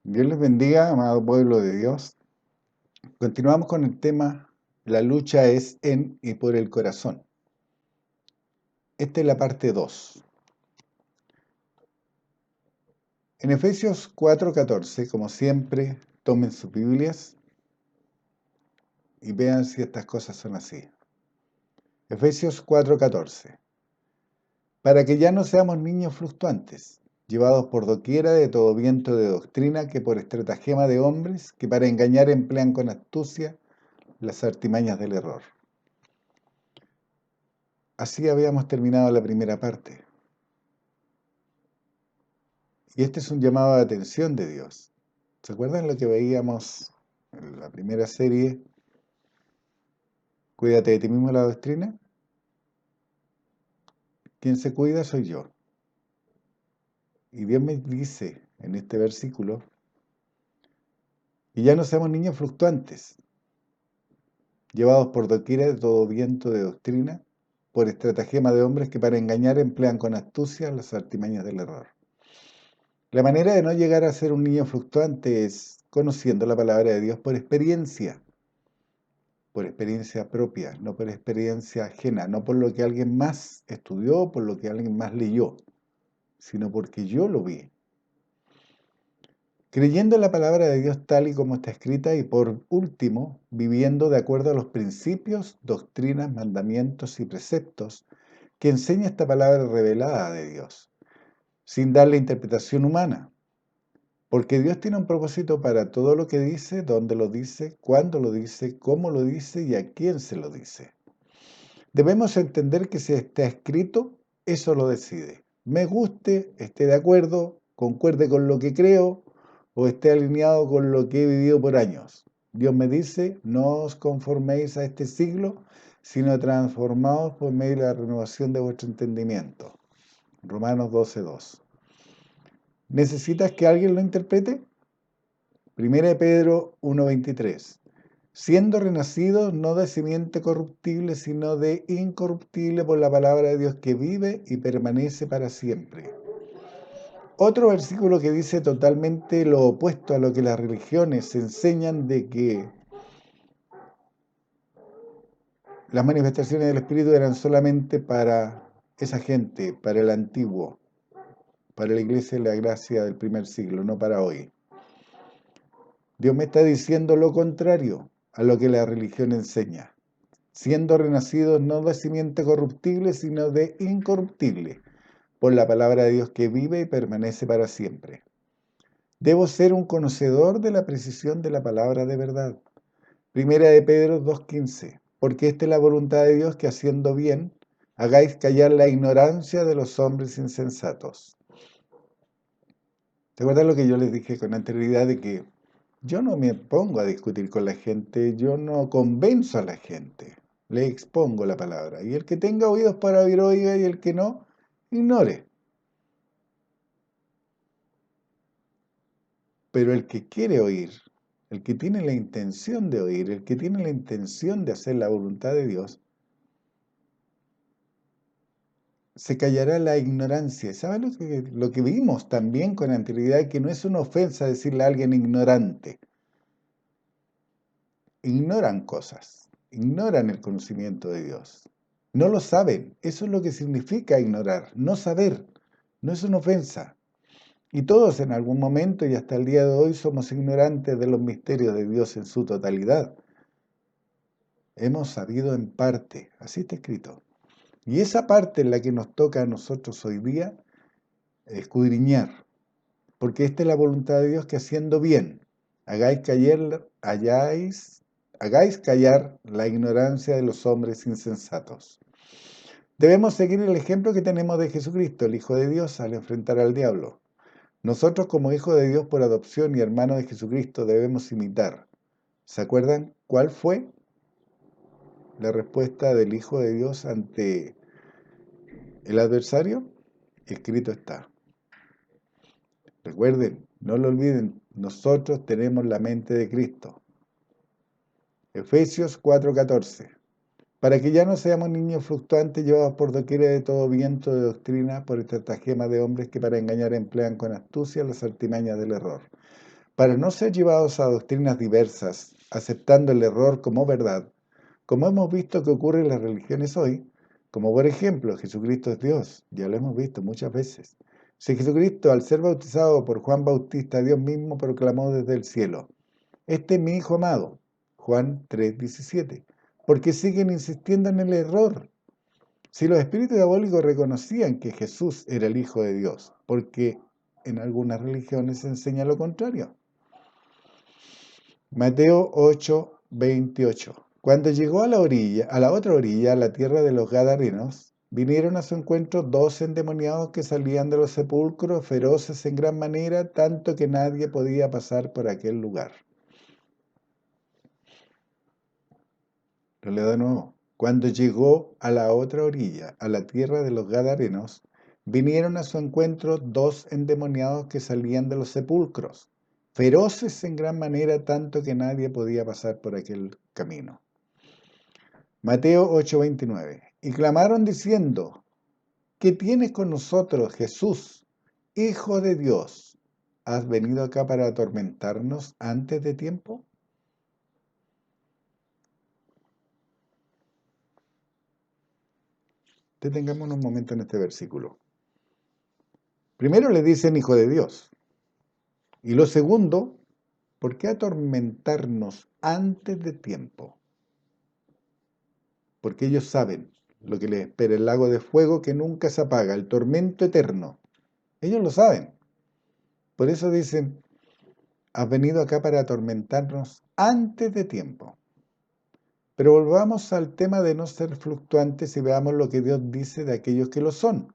Dios les bendiga, amado pueblo de Dios. Continuamos con el tema, la lucha es en y por el corazón. Esta es la parte 2. En Efesios 4:14, como siempre, tomen sus Biblias y vean si estas cosas son así. Efesios 4:14. Para que ya no seamos niños fluctuantes, llevados por doquiera de todo viento de doctrina que por estratagema de hombres que para engañar emplean con astucia las artimañas del error. Así habíamos terminado la primera parte. Y este es un llamado de atención de Dios. ¿Se acuerdan lo que veíamos en la primera serie? Cuídate de ti mismo, la doctrina. Quien se cuida soy yo. Y Dios me dice en este versículo que ya no seamos niños fluctuantes, llevados por doquiera de todo viento de doctrina, por estratagema de hombres que para engañar emplean con astucia las artimañas del error. La manera de no llegar a ser un niño fluctuante es conociendo la palabra de Dios por experiencia propia, no por experiencia ajena, no por lo que alguien más estudió, por lo que alguien más leyó, sino porque yo lo vi. Creyendo en la palabra de Dios tal y como está escrita y por último, viviendo de acuerdo a los principios, doctrinas, mandamientos y preceptos que enseña esta palabra revelada de Dios, sin darle interpretación humana. Porque Dios tiene un propósito para todo lo que dice, dónde lo dice, cuándo lo dice, cómo lo dice y a quién se lo dice. Debemos entender que si está escrito, eso lo decide. Me guste, esté de acuerdo, concuerde con lo que creo o esté alineado con lo que he vivido por años. Dios me dice, no os conforméis a este siglo, sino transformaos por medio de la renovación de vuestro entendimiento. Romanos 12:2. ¿Necesitas que alguien lo interprete? Primera de Pedro 1:23. Siendo renacidos no de simiente corruptible, sino de incorruptible por la palabra de Dios que vive y permanece para siempre. Otro versículo que dice totalmente lo opuesto a lo que las religiones enseñan de que las manifestaciones del Espíritu eran solamente para esa gente, para el antiguo, para la iglesia de la gracia del primer siglo, no para hoy. Dios me está diciendo lo contrario a lo que la religión enseña. Siendo renacidos no de simiente corruptible, sino de incorruptible, por la palabra de Dios que vive y permanece para siempre. Debo ser un conocedor de la precisión de la palabra de verdad. Primera de Pedro 2:15, porque esta es la voluntad de Dios que haciendo bien, hagáis callar la ignorancia de los hombres insensatos. ¿Te acuerdas lo que yo les dije con anterioridad de que yo no me pongo a discutir con la gente, yo no convenzo a la gente, le expongo la palabra. Y el que tenga oídos para oír, oiga, y el que no, ignore. Pero el que quiere oír, el que tiene la intención de oír, el que tiene la intención de hacer la voluntad de Dios, se callará la ignorancia. ¿Saben lo que vimos también con anterioridad? Que no es una ofensa decirle a alguien ignorante. Ignoran cosas, ignoran el conocimiento de Dios. No lo saben, eso es lo que significa ignorar, no saber, no es una ofensa. Y todos en algún momento y hasta el día de hoy somos ignorantes de los misterios de Dios en su totalidad. Hemos sabido en parte, así está escrito. Y esa parte en la que nos toca a nosotros hoy día, escudriñar, porque esta es la voluntad de Dios que haciendo bien, hagáis callar la ignorancia de los hombres insensatos. Debemos seguir el ejemplo que tenemos de Jesucristo, el Hijo de Dios, al enfrentar al diablo. Nosotros como hijos de Dios por adopción y hermanos de Jesucristo debemos imitar. ¿Se acuerdan cuál fue la respuesta del Hijo de Dios ante el adversario? Escrito está. Recuerden, no lo olviden, nosotros tenemos la mente de Cristo. Efesios 4:14. Para que ya no seamos niños fluctuantes llevados por doquiera de todo viento de doctrina, por estratagema de hombres que para engañar emplean con astucia las artimañas del error. para no ser llevados a doctrinas diversas, aceptando el error como verdad, como hemos visto que ocurre en las religiones hoy, como por ejemplo, Jesucristo es Dios, ya lo hemos visto muchas veces. Si Jesucristo, al ser bautizado por Juan Bautista, Dios mismo proclamó desde el cielo: "Este es mi Hijo amado", Juan 3:17, porque siguen insistiendo en el error. Si los espíritus diabólicos reconocían que Jesús era el Hijo de Dios, porque en algunas religiones se enseña lo contrario. Mateo 8:28. Cuando llegó a la otra orilla, a la tierra de los Gadarenos, vinieron a su encuentro 2 endemoniados que salían de los sepulcros, feroces en gran manera, tanto que nadie podía pasar por aquel lugar. Lo leo de nuevo. Cuando llegó a la otra orilla, a la tierra de los Gadarenos, vinieron a su encuentro 2 endemoniados que salían de los sepulcros, feroces en gran manera, tanto que nadie podía pasar por aquel camino. Mateo 8:29. Y clamaron diciendo: ¿Qué tienes con nosotros, Jesús, Hijo de Dios? ¿Has venido acá para atormentarnos antes de tiempo? Detengamos un momento en este versículo. Primero le dicen Hijo de Dios. Y lo segundo, ¿por qué atormentarnos antes de tiempo? Porque ellos saben lo que les espera, el lago de fuego que nunca se apaga, el tormento eterno. Ellos lo saben. Por eso dicen: has venido acá para atormentarnos antes de tiempo. Pero volvamos al tema de no ser fluctuantes y veamos lo que Dios dice de aquellos que lo son.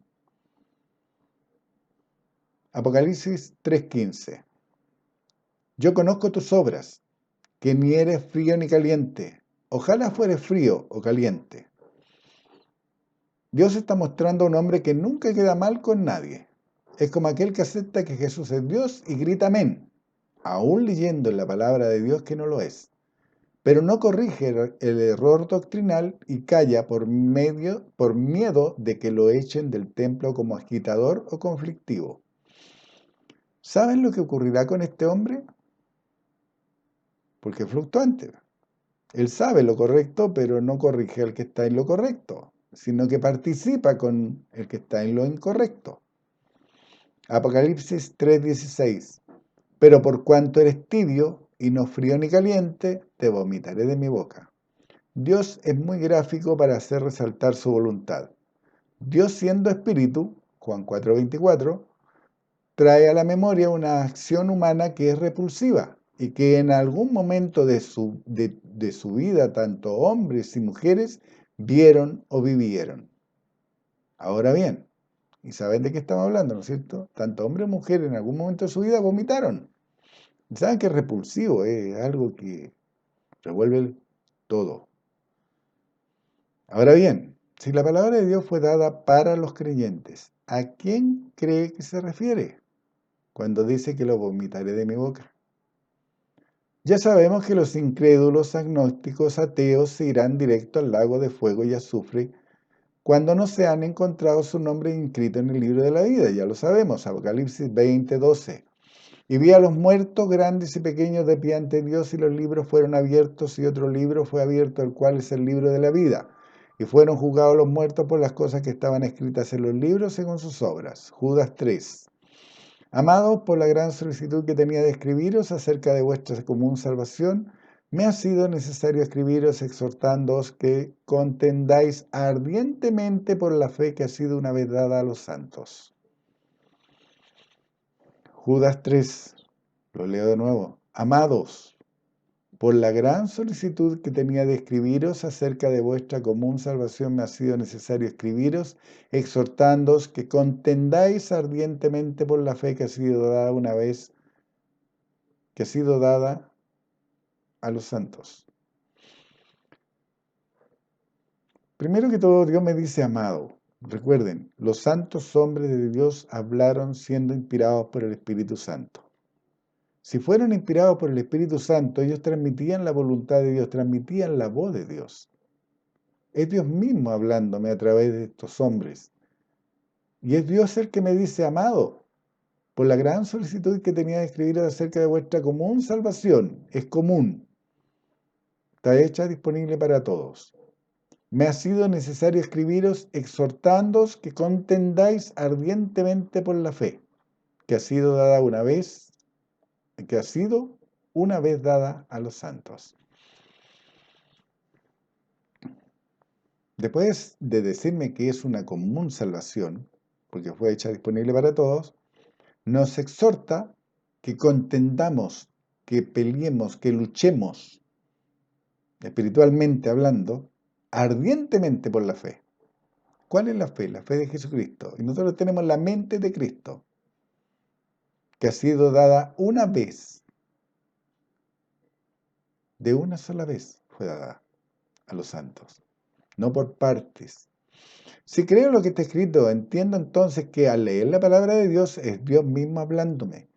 Apocalipsis 3:15. Yo conozco tus obras, que ni eres frío ni caliente. Ojalá fueres frío o caliente. Dios está mostrando a un hombre que nunca queda mal con nadie. Es como aquel que acepta que Jesús es Dios y grita amén, aún leyendo en la palabra de Dios que no lo es. Pero no corrige el error doctrinal y calla por miedo de que lo echen del templo como agitador o conflictivo. ¿Saben lo que ocurrirá con este hombre? Porque es fluctuante. Él sabe lo correcto, pero no corrige al que está en lo correcto, sino que participa con el que está en lo incorrecto. Apocalipsis 3:16. Pero por cuanto eres tibio y no frío ni caliente, te vomitaré de mi boca. Dios es muy gráfico para hacer resaltar su voluntad. Dios, siendo espíritu, Juan 4:24, trae a la memoria una acción humana que es repulsiva y que en algún momento de su vida tanto hombres y mujeres vieron o vivieron. Ahora bien, y saben de qué estamos hablando, ¿no es cierto? Tanto hombres como mujeres en algún momento de su vida vomitaron. Y saben que es repulsivo, es algo que revuelve todo. Ahora bien, si la palabra de Dios fue dada para los creyentes, ¿a quién cree que se refiere cuando dice que lo vomitaré de mi boca? Ya sabemos que los incrédulos, agnósticos, ateos se irán directo al lago de fuego y azufre cuando no se han encontrado su nombre inscrito en el libro de la vida. Ya lo sabemos, Apocalipsis 20:12. Y vi a los muertos, grandes y pequeños, de pie ante Dios, y los libros fueron abiertos, y otro libro fue abierto, el cual es el libro de la vida. Y fueron juzgados los muertos por las cosas que estaban escritas en los libros según sus obras. Judas 3. Amados, por la gran solicitud que tenía de escribiros acerca de vuestra común salvación, me ha sido necesario escribiros exhortándoos que contendáis ardientemente por la fe que ha sido una vez dada a los santos. Judas 3, lo leo de nuevo. Amados, por la gran solicitud que tenía de escribiros acerca de vuestra común salvación, me ha sido necesario escribiros, exhortándoos que contendáis ardientemente por la fe que ha sido dada una vez, que ha sido dada a los santos. Primero que todo, Dios me dice amado. Recuerden, los santos hombres de Dios hablaron siendo inspirados por el Espíritu Santo. Si fueron inspirados por el Espíritu Santo, ellos transmitían la voluntad de Dios, transmitían la voz de Dios. Es Dios mismo hablándome a través de estos hombres. Y es Dios el que me dice amado. por la gran solicitud que tenía de escribir acerca de vuestra común salvación. Es común, está hecha disponible para todos. Me ha sido necesario escribiros exhortándoos que contendáis ardientemente por la fe, que ha sido dada una vez, que ha sido una vez dada a los santos. Después de decirme que es una común salvación, porque fue hecha disponible para todos, nos exhorta que contendamos, que peleemos, que luchemos, espiritualmente hablando, ardientemente por la fe. ¿Cuál es la fe? La fe de Jesucristo. Y nosotros tenemos la mente de Cristo, que ha sido dada una vez, de una sola vez fue dada a los santos, no por partes. Si creo lo que está escrito, entiendo entonces que al leer la palabra de Dios es Dios mismo hablándome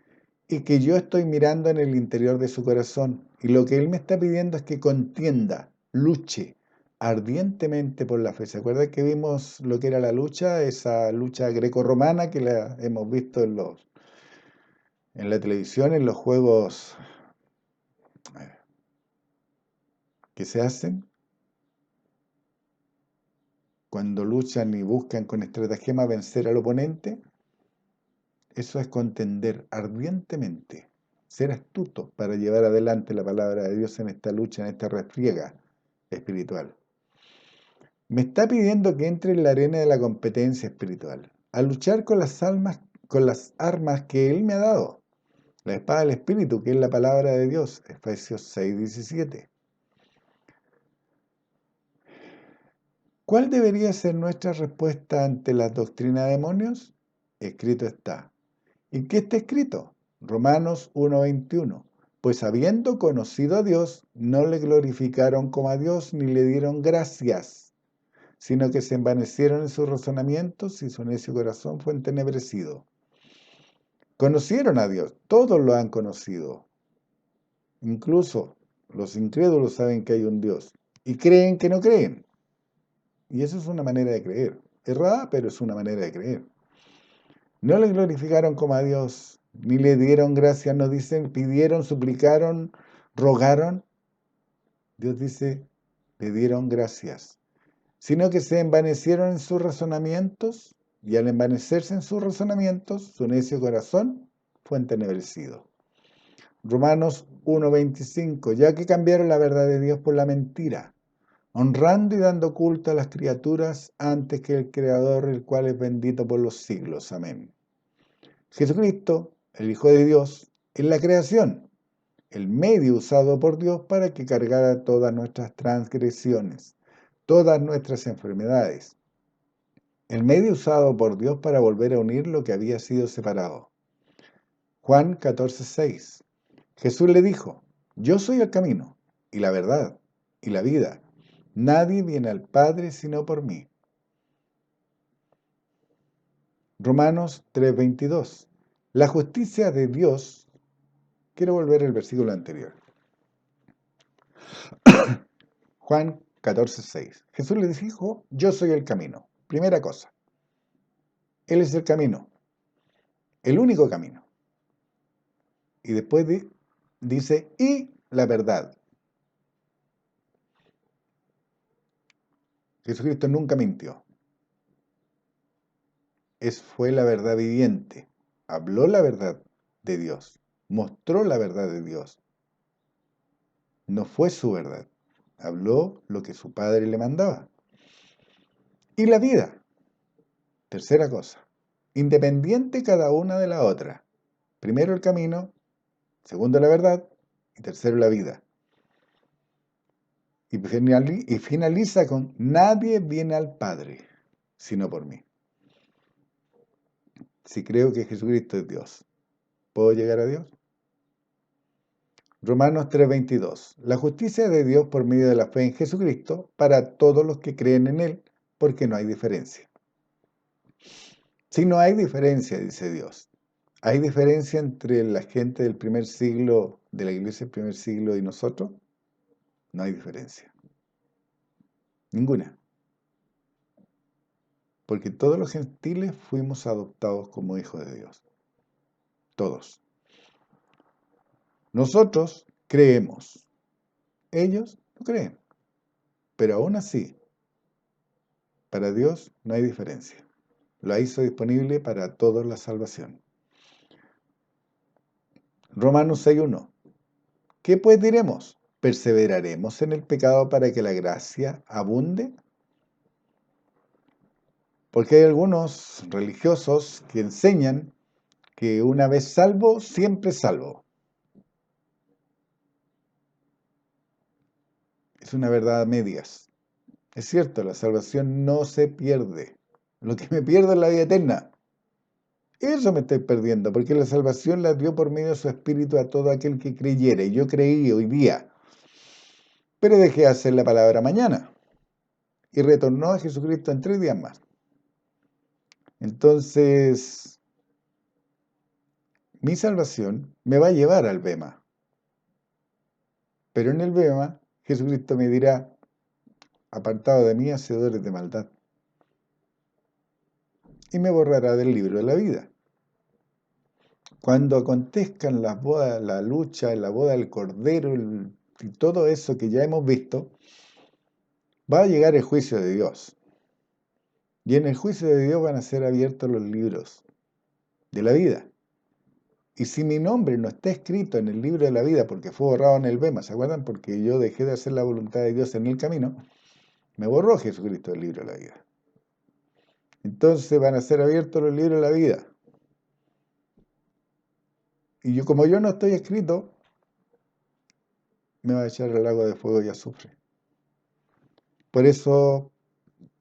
y que yo estoy mirando en el interior de su corazón y lo que Él me está pidiendo es que contienda, luche ardientemente por la fe. ¿Se acuerdan que vimos lo que era la lucha? Esa lucha grecorromana que la hemos visto en la televisión, en los juegos que se hacen cuando luchan y buscan con estratagema vencer al oponente. Eso es contender ardientemente, ser astuto para llevar adelante la palabra de Dios en esta lucha, en esta refriega espiritual. Me está pidiendo que entre en la arena de la competencia espiritual, a luchar con las armas que Él me ha dado. La espada del Espíritu, que es la palabra de Dios, Efesios 6:17. ¿Cuál debería ser nuestra respuesta ante la doctrina de demonios? Escrito está. ¿Y qué está escrito? Romanos 1:21. Pues habiendo conocido a Dios, no le glorificaron como a Dios ni le dieron gracias, sino que se envanecieron en sus razonamientos y su necio corazón fue entenebrecido. Conocieron a Dios, todos lo han conocido. Incluso los incrédulos saben que hay un Dios y creen que no creen. Y eso es una manera de creer. Errada, pero es una manera de creer. No le glorificaron como a Dios, ni le dieron gracias, nos dicen, pidieron, suplicaron, rogaron. Dios dice, le dieron gracias, sino que se envanecieron en sus razonamientos, y al envanecerse en sus razonamientos, su necio corazón fue entenebrecido. Romanos 1:25, ya que cambiaron la verdad de Dios por la mentira, honrando y dando culto a las criaturas antes que el Creador, el cual es bendito por los siglos. Amén. Jesucristo, el Hijo de Dios, es la creación, el medio usado por Dios para que cargara todas nuestras transgresiones, todas nuestras enfermedades, el medio usado por Dios para volver a unir lo que había sido separado. Juan 14:6. Jesús le dijo, yo soy el camino, y la verdad, y la vida. Nadie viene al Padre sino por mí. Romanos 3:22. La justicia de Dios. Quiero volver al versículo anterior. Juan 14:6. Jesús le dijo, yo soy el camino. Primera cosa, Él es el camino, el único camino. Y después dice, y la verdad. Jesucristo nunca mintió. Fue la verdad viviente. Habló la verdad de Dios. Mostró la verdad de Dios. No fue su verdad. Habló lo que su Padre le mandaba. Y la vida. Tercera cosa. Independiente cada una de la otra. Primero el camino, segundo la verdad y tercero la vida. Y finaliza con, nadie viene al Padre, sino por mí. Si creo que Jesucristo es Dios, ¿puedo llegar a Dios? Romanos 3:22. La justicia de Dios por medio de la fe en Jesucristo para todos los que creen en Él, porque no hay diferencia. Si no hay diferencia, dice Dios. ¿Hay diferencia entre la gente del primer siglo, de la iglesia del primer siglo y nosotros? No hay diferencia. Ninguna. Porque todos los gentiles fuimos adoptados como hijos de Dios. todos. Nosotros creemos, ellos no creen, pero aún así, para Dios no hay diferencia. Lo hizo disponible para todos la salvación. Romanos 6:1. ¿Qué pues diremos? ¿Perseveraremos en el pecado para que la gracia abunde? Porque hay algunos religiosos que enseñan que una vez salvo, siempre salvo. Es una verdad a medias. Es cierto, la salvación no se pierde. Lo que me pierdo es la vida eterna. Eso me estoy perdiendo, porque la salvación la dio por medio de su Espíritu a todo aquel que creyere. Y yo creí hoy día, pero dejé de hacer la palabra mañana. Y retornó a Jesucristo en 3 días más. Entonces, mi salvación me va a llevar al Bema. Pero en el Bema, Jesucristo me dirá, apartado de mí, hacedores de maldad. Y me borrará del libro de la vida. Cuando acontezcan las bodas, la lucha, la boda del Cordero y todo eso que ya hemos visto, va a llegar el juicio de Dios. Y en el juicio de Dios van a ser abiertos los libros de la vida. Y si mi nombre no está escrito en el libro de la vida porque fue borrado en el Bema, ¿se acuerdan? Porque yo dejé de hacer la voluntad de Dios en el camino, me borró Jesucristo del libro de la vida. Entonces van a ser abiertos los libros de la vida. Y yo, como yo no estoy escrito, me va a echar al lago de fuego y azufre. Por eso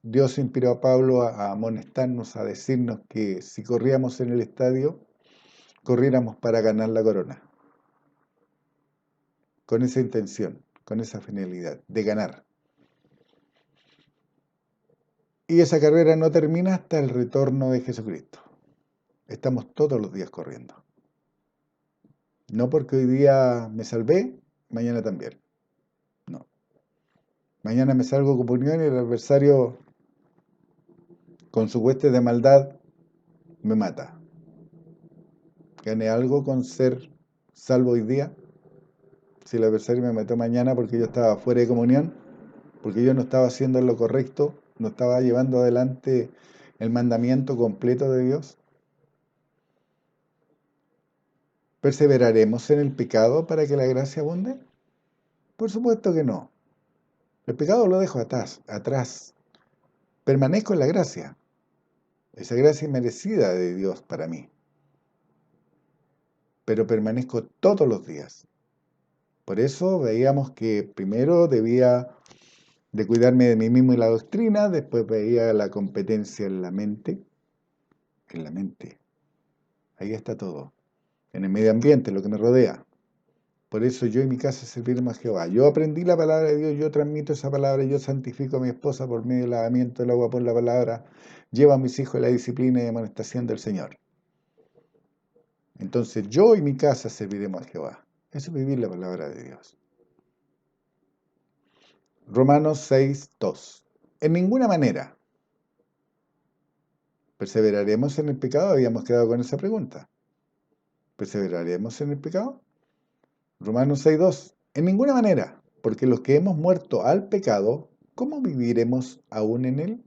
Dios inspiró a Pablo a amonestarnos, a decirnos que si corríamos en el estadio, corriéramos para ganar la corona. Con esa intención, con esa finalidad, de ganar. Y esa carrera no termina hasta el retorno de Jesucristo. Estamos todos los días corriendo. No porque hoy día me salvé, mañana también. No. Mañana me salgo de comunión y el adversario, con su hueste de maldad, me mata. ¿Gane algo con ser salvo hoy día? Si el adversario me mató mañana porque yo estaba fuera de comunión, porque yo no estaba haciendo lo correcto, no estaba llevando adelante el mandamiento completo de Dios. ¿Perseveraremos en el pecado para que la gracia abunde? Por supuesto que no. El pecado lo dejo atrás. Permanezco en la gracia. Esa gracia inmerecida de Dios para mí. Pero permanezco todos los días. Por eso veíamos que primero debía de cuidarme de mí mismo y la doctrina, después veía la competencia en la mente. En la mente. Ahí está todo. En el medio ambiente, lo que me rodea. Por eso yo y mi casa serviremos a Jehová. Yo aprendí la palabra de Dios, yo transmito esa palabra, yo santifico a mi esposa por medio del lavamiento del agua por la palabra, llevo a mis hijos a la disciplina y amonestación del Señor. Entonces yo y mi casa serviremos a Jehová. Eso es vivir la palabra de Dios. Romanos 6:2. En ninguna manera perseveraremos en el pecado. Habíamos quedado con esa pregunta. ¿Perseveraremos en el pecado? Romanos 6:2. En ninguna manera, porque los que hemos muerto al pecado, ¿cómo viviremos aún en él?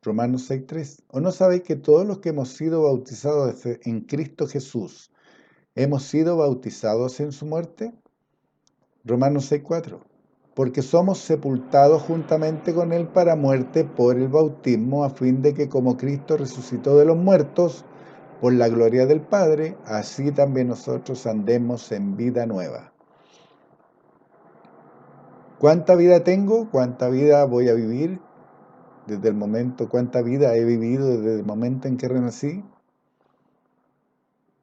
Romanos 6:3. ¿O no sabéis que todos los que hemos sido bautizados en Cristo Jesús, hemos sido bautizados en su muerte? Romanos 6:4. Porque somos sepultados juntamente con Él para muerte por el bautismo, a fin de que como Cristo resucitó de los muertos, por la gloria del Padre, así también nosotros andemos en vida nueva. ¿Cuánta vida tengo? ¿Cuánta vida voy a vivir? Desde el momento, ¿cuánta vida he vivido desde el momento en que renací?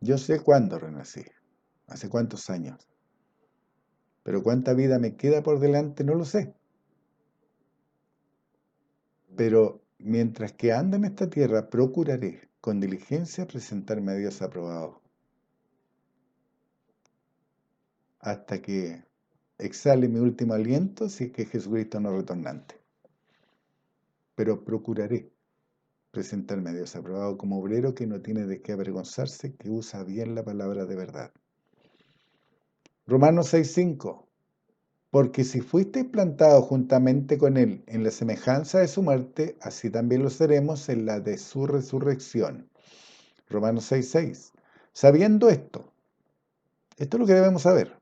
Yo sé cuándo renací, hace cuántos años, pero cuánta vida me queda por delante no lo sé. Pero mientras que ande en esta tierra, procuraré con diligencia presentarme a Dios aprobado, hasta que exhale mi último aliento, si es que Jesucristo no retornante. Pero procuraré. presentarme a Dios aprobado como obrero que no tiene de qué avergonzarse, que usa bien la palabra de verdad. Romanos 6:5. Porque si fuisteis plantados juntamente con Él en la semejanza de su muerte, así también lo seremos en la de su resurrección. Romanos 6:6. Sabiendo esto es lo que debemos saber.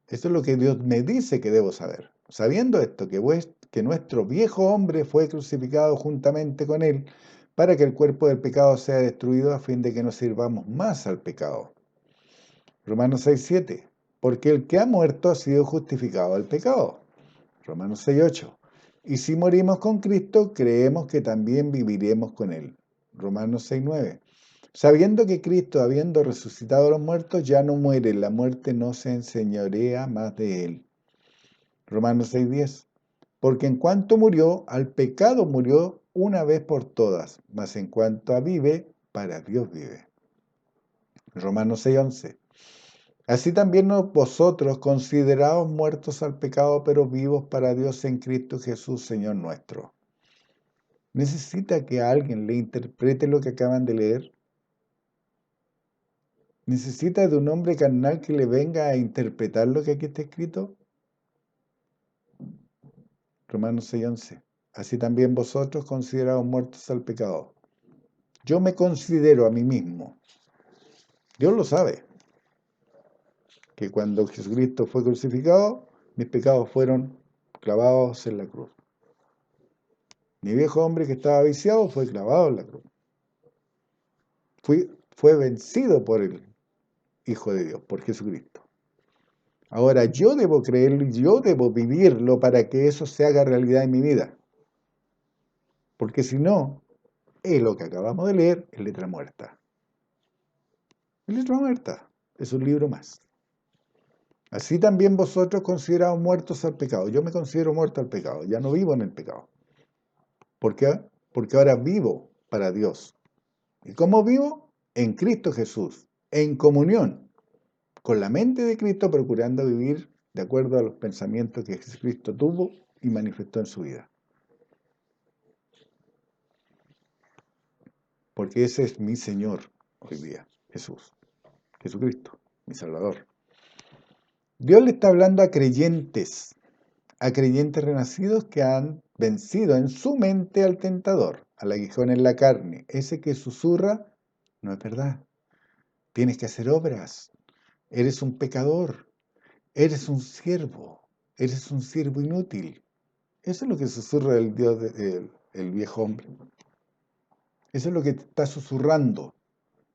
Esto es lo que Dios me dice que debo saber. Sabiendo esto, que nuestro viejo hombre fue crucificado juntamente con Él, para que el cuerpo del pecado sea destruido a fin de que no sirvamos más al pecado. Romanos 6:7. Porque el que ha muerto ha sido justificado al pecado. Romanos 6:8. Y si morimos con Cristo, creemos que también viviremos con Él. Romanos 6:9. Sabiendo que Cristo, habiendo resucitado a los muertos, ya no muere, la muerte no se enseñorea más de Él. Romanos 6:10. Porque en cuanto murió, al pecado murió una vez por todas, mas en cuanto a vive, para Dios vive. Romanos 6:11. Así también vosotros, consideraos muertos al pecado, pero vivos para Dios en Cristo Jesús, Señor nuestro. ¿Necesita que alguien le interprete lo que acaban de leer? ¿Necesita de un hombre carnal que le venga a interpretar lo que aquí está escrito? Romanos 6:11. Así también vosotros, consideraos muertos al pecado. Yo me considero a mí mismo. Dios lo sabe, que cuando Jesucristo fue crucificado, mis pecados fueron clavados en la cruz. Mi viejo hombre que estaba viciado fue clavado en la cruz. Fue vencido por el Hijo de Dios, por Jesucristo. Ahora yo debo creerlo y yo debo vivirlo para que eso se haga realidad en mi vida. Porque si no, es lo que acabamos de leer, es letra muerta. Es letra muerta, es un libro más. Así también vosotros consideraos muertos al pecado. Yo me considero muerto al pecado, ya no vivo en el pecado. ¿Por qué? Porque ahora vivo para Dios. ¿Y cómo vivo? En Cristo Jesús, en comunión con la mente de Cristo, procurando vivir de acuerdo a los pensamientos que Jesucristo tuvo y manifestó en su vida. Porque ese es mi Señor hoy día, Jesucristo, mi Salvador. Dios le está hablando a creyentes renacidos que han vencido en su mente al tentador, al aguijón en la carne, ese que susurra, no es verdad, tienes que hacer obras, eres un pecador, eres un siervo inútil. Eso es lo que susurra el Dios, el viejo hombre. Eso es lo que te está susurrando.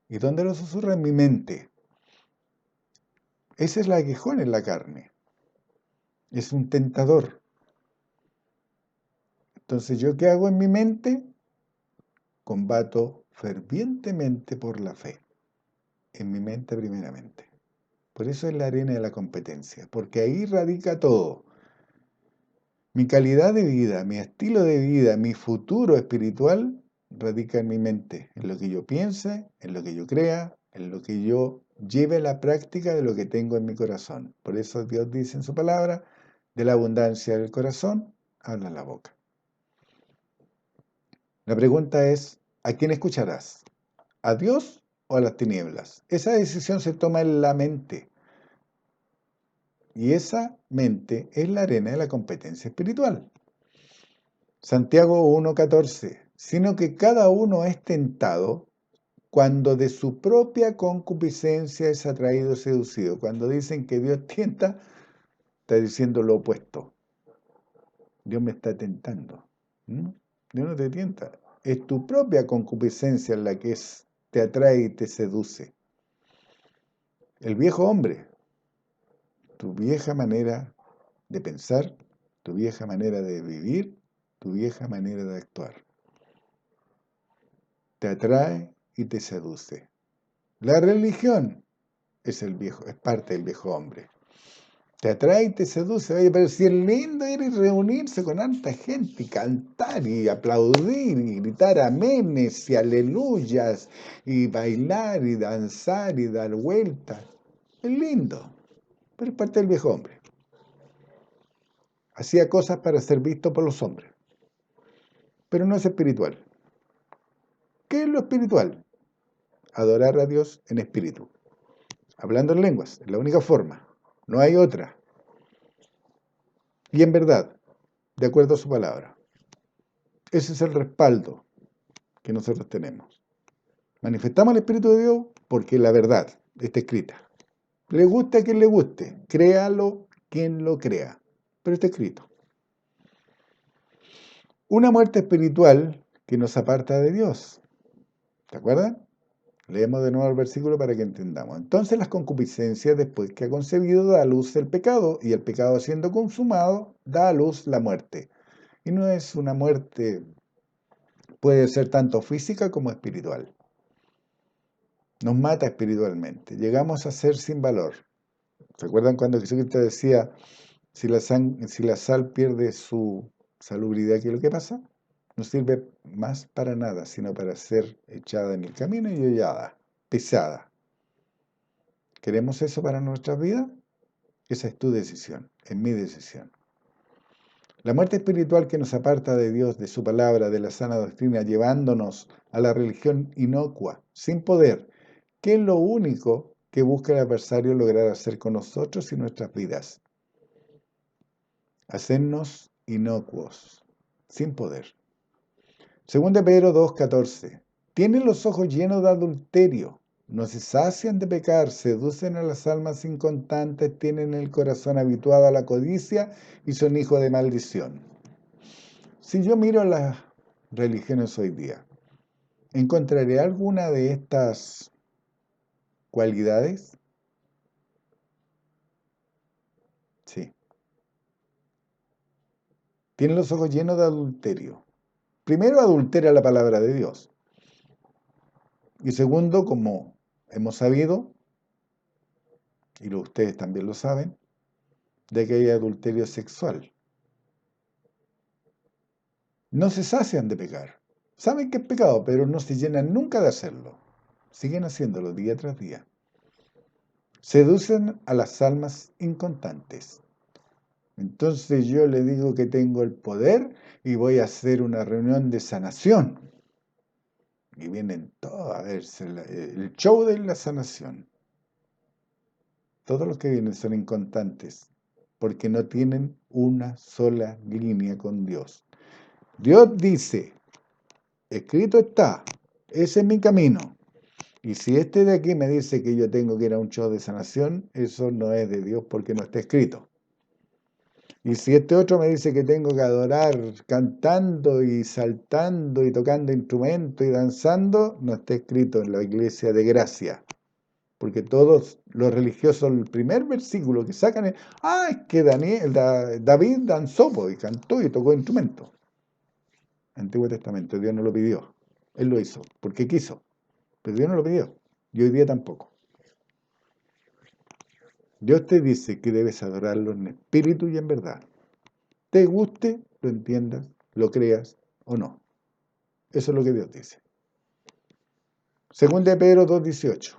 ¿Y dónde lo susurra? En mi mente. Ese es el aguijón en la carne. Es un tentador. Entonces, ¿yo qué hago en mi mente? Combato fervientemente por la fe. En mi mente primeramente. Por eso es la arena de la competencia. Porque ahí radica todo. Mi calidad de vida, mi estilo de vida, mi futuro espiritual radica en mi mente, en lo que yo piense, en lo que yo crea, en lo que yo lleve a la práctica de lo que tengo en mi corazón. Por eso Dios dice en su palabra, de la abundancia del corazón, habla la boca. La pregunta es, ¿a quién escucharás? ¿A Dios o a las tinieblas? Esa decisión se toma en la mente. Y esa mente es la arena de la competencia espiritual. Santiago 1:14, sino que cada uno es tentado cuando de su propia concupiscencia es atraído, seducido. Cuando dicen que Dios tienta, está diciendo lo opuesto. Dios me está tentando. Dios no te tienta. Es tu propia concupiscencia la que te atrae y te seduce. El viejo hombre, tu vieja manera de pensar, tu vieja manera de vivir, tu vieja manera de actuar. Te atrae y te seduce. La religión es parte del viejo hombre. Te atrae y te seduce. Oye, pero si es lindo ir y reunirse con tanta gente y cantar y aplaudir y gritar amenes y aleluyas y bailar y danzar y dar vueltas. Es lindo, pero es parte del viejo hombre. Hacía cosas para ser visto por los hombres, pero no es espiritual. ¿Qué es lo espiritual? Adorar a Dios en espíritu, hablando en lenguas, es la única forma, no hay otra. Y en verdad, de acuerdo a su palabra. Ese es el respaldo que nosotros tenemos. Manifestamos el Espíritu de Dios porque la verdad está escrita. Le guste a quien le guste, créalo quien lo crea, pero está escrito. Una muerte espiritual que nos aparta de Dios. ¿Te acuerdas? Leemos de nuevo el versículo para que entendamos. Entonces las concupiscencias, después que ha concebido, da a luz el pecado, y el pecado siendo consumado, da a luz la muerte. Y no es una muerte, puede ser tanto física como espiritual. Nos mata espiritualmente. Llegamos a ser sin valor. ¿Recuerdan cuando Jesucristo decía, si la sal pierde su salubridad, qué es lo que pasa? No sirve más para nada, sino para ser echada en el camino y hollada, pisada. ¿Queremos eso para nuestras vidas? Esa es tu decisión, es mi decisión. La muerte espiritual que nos aparta de Dios, de su palabra, de la sana doctrina, llevándonos a la religión inocua, sin poder, que es lo único que busca el adversario lograr hacer con nosotros y nuestras vidas. Hacernos inocuos, sin poder. Según de Pedro 2:14. Tienen los ojos llenos de adulterio, no se sacian de pecar, seducen a las almas inconstantes, tienen el corazón habituado a la codicia y son hijos de maldición. Si yo miro las religiones hoy día, ¿encontraré alguna de estas cualidades? Sí. Tienen los ojos llenos de adulterio. Primero, adultera la palabra de Dios. Y segundo, como hemos sabido, y ustedes también lo saben, de que hay adulterio sexual. No se sacian de pecar. Saben que es pecado, pero no se llenan nunca de hacerlo. Siguen haciéndolo día tras día. Seducen a las almas inconstantes. Entonces yo le digo que tengo el poder y voy a hacer una reunión de sanación. Y vienen todos a verse el show de la sanación. Todos los que vienen son inconstantes, porque no tienen una sola línea con Dios. Dios dice, escrito está, ese es mi camino. Y si este de aquí me dice que yo tengo que ir a un show de sanación, eso no es de Dios porque no está escrito. Y si este otro me dice que tengo que adorar cantando y saltando y tocando instrumentos y danzando, no está escrito en la iglesia de gracia. Porque todos los religiosos, el primer versículo que sacan es, es que David danzó y cantó y tocó instrumentos. Antiguo Testamento, Dios no lo pidió. Él lo hizo, porque quiso. Pero Dios no lo pidió. Y hoy día tampoco. Dios te dice que debes adorarlo en espíritu y en verdad. Te guste, lo entiendas, lo creas o no. Eso es lo que Dios dice. Según de Pedro 2:18.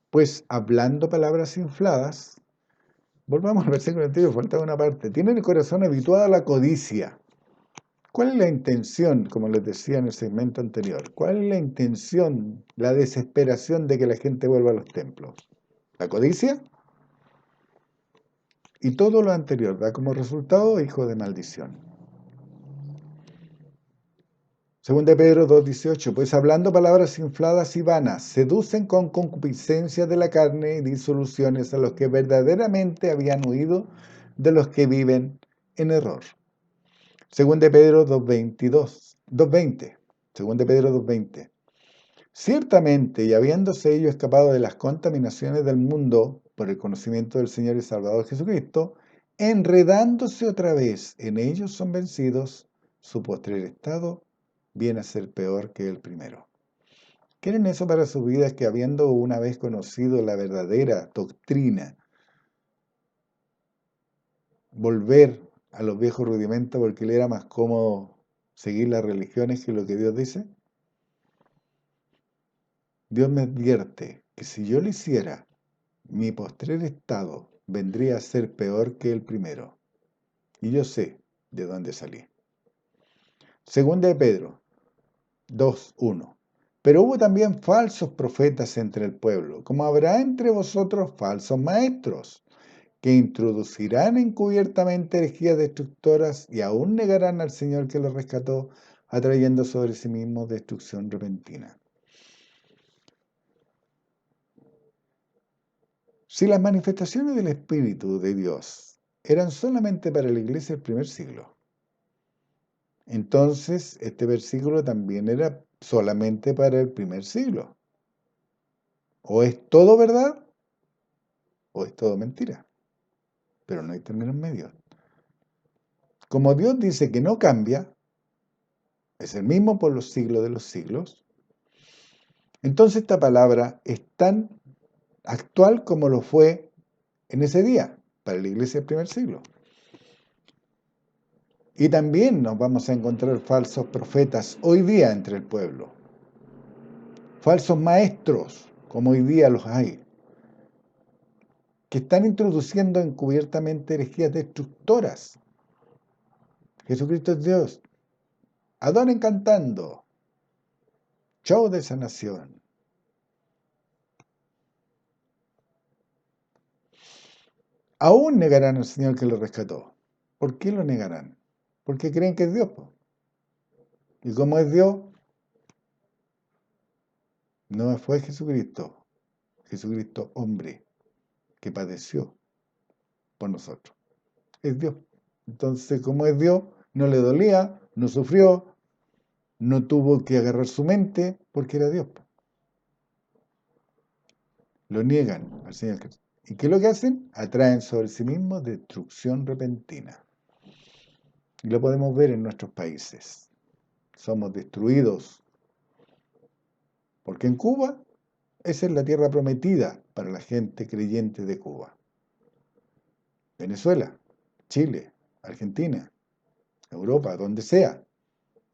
Pues hablando palabras infladas, volvamos al versículo anterior, faltaba una parte. Tienen el corazón habituado a la codicia. ¿Cuál es la intención, como les decía en el segmento anterior? ¿Cuál es la intención, la desesperación de que la gente vuelva a los templos? ¿La codicia? Y todo lo anterior da como resultado hijo de maldición. Según de Pedro 2:18, pues hablando palabras infladas y vanas, seducen con concupiscencia de la carne y disoluciones a los que verdaderamente habían huido de los que viven en error. Según de Pedro 2:20. Según de Pedro 2:20. Ciertamente, y habiéndose ellos escapado de las contaminaciones del mundo por el conocimiento del Señor y Salvador Jesucristo, enredándose otra vez en ellos son vencidos, su postrer estado viene a ser peor que el primero. ¿Quieren eso para sus vidas, que habiendo una vez conocido la verdadera doctrina, volver a los viejos rudimentos porque le era más cómodo seguir las religiones que lo que Dios dice? Dios me advierte que si yo lo hiciera, mi postrer estado vendría a ser peor que el primero. Y yo sé de dónde salí. Segunda de Pedro 2:1. Pero hubo también falsos profetas entre el pueblo, como habrá entre vosotros falsos maestros, que introducirán encubiertamente herejías destructoras y aún negarán al Señor que los rescató, atrayendo sobre sí mismos destrucción repentina. Si las manifestaciones del Espíritu de Dios eran solamente para la iglesia del primer siglo, entonces este versículo también era solamente para el primer siglo. O es todo verdad o es todo mentira, pero no hay términos medios. Como Dios dice que no cambia, es el mismo por los siglos de los siglos, entonces esta palabra es tan actual como lo fue en ese día, para la iglesia del primer siglo. Y también nos vamos a encontrar falsos profetas hoy día entre el pueblo, falsos maestros, como hoy día los hay, que están introduciendo encubiertamente herejías destructoras. Jesucristo es Dios. Adoren cantando. Show de sanación. Aún negarán al Señor que lo rescató. ¿Por qué lo negarán? Porque creen que es Dios. Y como es Dios, no fue Jesucristo. Jesucristo hombre que padeció por nosotros. Es Dios. Entonces, como es Dios, no le dolía, no sufrió, no tuvo que agarrar su mente porque era Dios. Lo niegan al Señor Jesús. ¿Y qué es lo que hacen? Atraen sobre sí mismos destrucción repentina. Y lo podemos ver en nuestros países. Somos destruidos. Porque en Cuba, esa es la tierra prometida para la gente creyente de Cuba. Venezuela, Chile, Argentina, Europa, donde sea.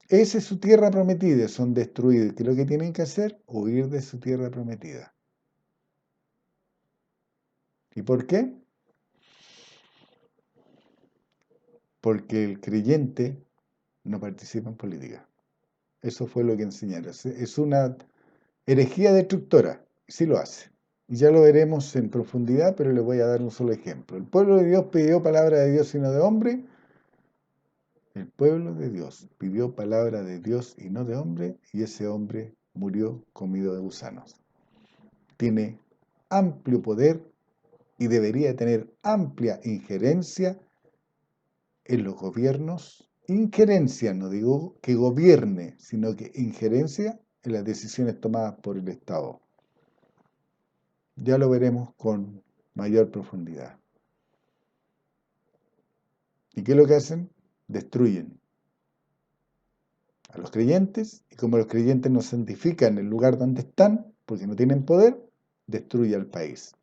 Esa es su tierra prometida, son destruidos. ¿Qué es lo que tienen que hacer? Huir de su tierra prometida. ¿Y por qué? Porque el creyente no participa en política. Eso fue lo que enseñaron. Es una herejía destructora. Sí lo hace. Y ya lo veremos en profundidad, pero le voy a dar un solo ejemplo. El pueblo de Dios pidió palabra de Dios y no de hombre. El pueblo de Dios pidió palabra de Dios y no de hombre, y ese hombre murió comido de gusanos. Tiene amplio poder y debería tener amplia injerencia en los gobiernos. Injerencia, no digo que gobierne, sino que injerencia en las decisiones tomadas por el Estado. Ya lo veremos con mayor profundidad. ¿Y qué es lo que hacen? Destruyen a los creyentes, y como los creyentes no santifican el lugar donde están, porque no tienen poder, destruye al país.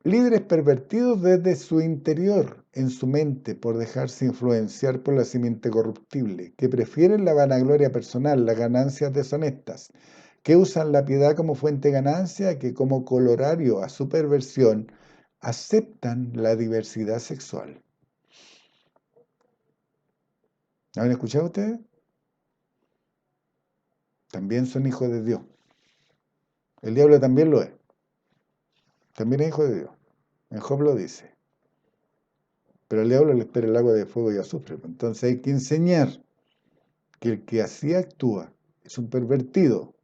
Líderes pervertidos desde su interior, en su mente, por dejarse influenciar por la simiente corruptible, que prefieren la vanagloria personal, las ganancias deshonestas, que usan la piedad como fuente de ganancia, que como colorario a su perversión, aceptan la diversidad sexual. ¿Han escuchado ustedes? También son hijos de Dios. El diablo también lo es. También es hijo de Dios. En Job lo dice. Pero al diablo le espera el agua de fuego y azufre. Entonces hay que enseñar que el que así actúa es un pervertido.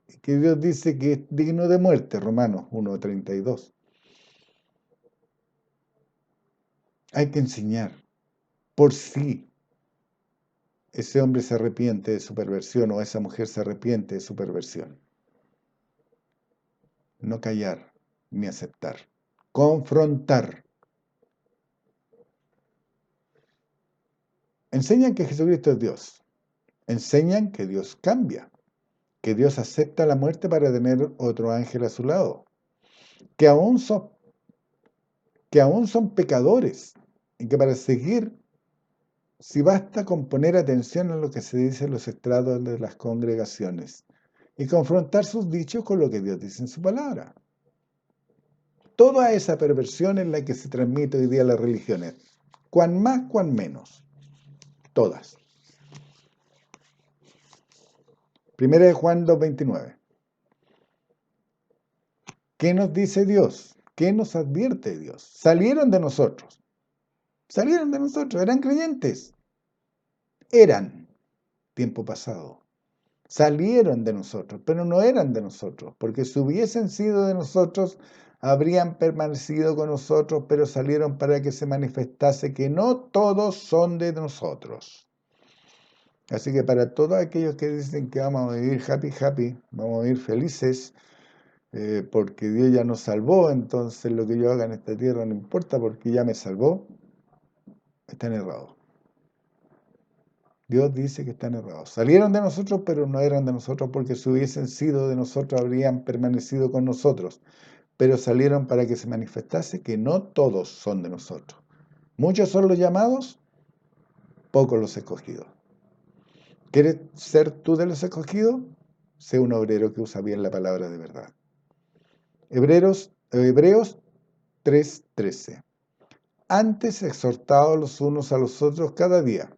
Y que Dios dice que es digno de muerte. Romanos 1:32. Hay que enseñar. Por si ese hombre se arrepiente de su perversión o esa mujer se arrepiente de su perversión. No callar ni aceptar. Confrontar. Enseñan que Jesucristo es Dios. Enseñan que Dios cambia, que Dios acepta la muerte para tener otro ángel a su lado, que aún son pecadores y que para seguir, si basta con poner atención a lo que se dice en los estrados de las congregaciones y confrontar sus dichos con lo que Dios dice en su palabra. Toda esa perversión es la que se transmite hoy día en las religiones. Cuán más, cuán menos. Todas. Primera de Juan 2:29. ¿Qué nos dice Dios? ¿Qué nos advierte Dios? Salieron de nosotros. Salieron de nosotros. Eran creyentes. Eran, tiempo pasado. Salieron de nosotros, pero no eran de nosotros, porque si hubiesen sido de nosotros, habrían permanecido con nosotros, pero salieron para que se manifestase que no todos son de nosotros. Así que para todos aquellos que dicen que vamos a vivir happy, vamos a vivir felices, porque Dios ya nos salvó, entonces lo que yo haga en esta tierra no importa porque ya me salvó, están errados. Dios dice que están errados. Salieron de nosotros, pero no eran de nosotros, porque si hubiesen sido de nosotros, habrían permanecido con nosotros. Pero salieron para que se manifestase que no todos son de nosotros. Muchos son los llamados, pocos los escogidos. ¿Quieres ser tú de los escogidos? Sé un obrero que usa bien la palabra de verdad. Hebreos 3:13. Antes exhortados los unos a los otros cada día,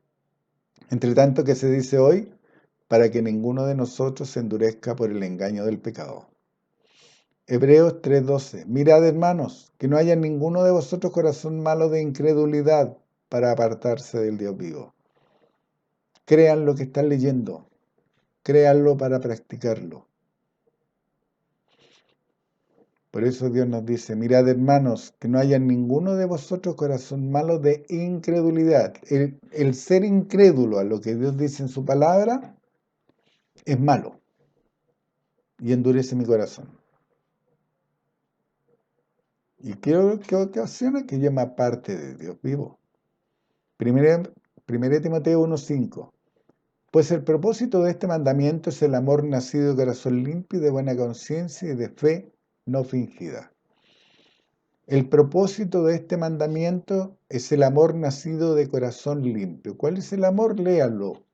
entre tanto que se dice hoy, para que ninguno de nosotros se endurezca por el engaño del pecado. Hebreos 3:12. Mirad, hermanos, que no haya en ninguno de vosotros corazón malo de incredulidad para apartarse del Dios vivo. Crean lo que están leyendo, créanlo para practicarlo. Por eso Dios nos dice, mirad, hermanos, que no haya en ninguno de vosotros corazón malo de incredulidad. El ser incrédulo a lo que Dios dice en su palabra es malo y endurece mi corazón. ¿Y qué ocasiona? Que yo me aparte de Dios vivo. Primera Timoteo 1:5. Pues el propósito de este mandamiento es el amor nacido de corazón limpio y de buena conciencia y de fe no fingida. El propósito de este mandamiento es el amor nacido de corazón limpio. ¿Cuál es el amor? Léanlo.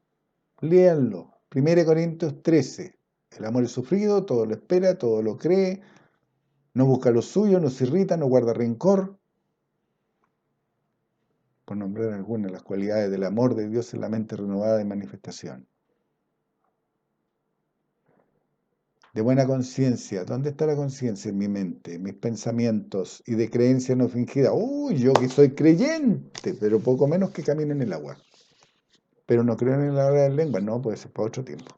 Léanlo. 1 Corintios 13. El amor es sufrido, todo lo espera, todo lo cree, no busca lo suyo, no se irrita, no guarda rencor. Por nombrar algunas de las cualidades del amor de Dios en la mente renovada de manifestación. De buena conciencia. ¿Dónde está la conciencia? En mi mente, mis pensamientos y de creencia no fingida. Uy, yo que soy creyente, pero poco menos que camino en el agua. Pero no creo en la hora de lengua. No, puede ser para otro tiempo.